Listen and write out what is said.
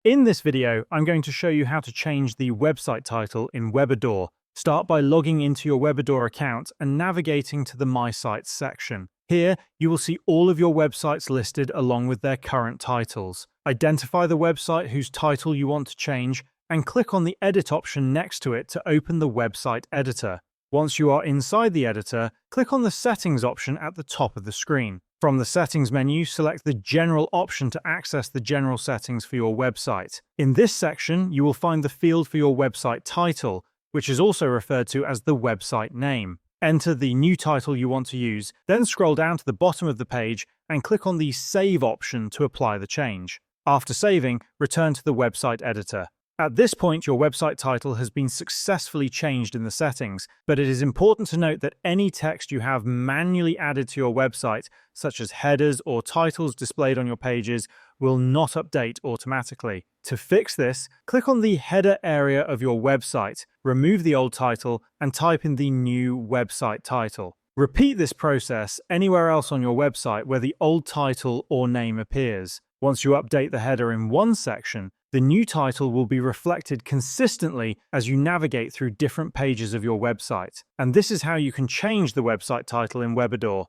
In this video, I'm going to show you how to change the website title in Webador. Start by logging into your Webador account and navigating to the My Sites section. Here, you will see all of your websites listed along with their current titles. Identify the website whose title you want to change and click on the Edit option next to it to open the website editor. Once you are inside the editor, click on the Settings option at the top of the screen. From the Settings menu, select the General option to access the general settings for your website. In this section, you will find the field for your website title, which is also referred to as the website name. Enter the new title you want to use, then scroll down to the bottom of the page and click on the Save option to apply the change. After saving, return to the website editor. At this point, your website title has been successfully changed in the settings, but it is important to note that any text you have manually added to your website, such as headers or titles displayed on your pages, will not update automatically. To fix this, click on the header area of your website, remove the old title, and type in the new website title. Repeat this process anywhere else on your website where the old title or name appears. Once you update the header in one section, the new title will be reflected consistently as you navigate through different pages of your website. And this is how you can change the website title in Webador.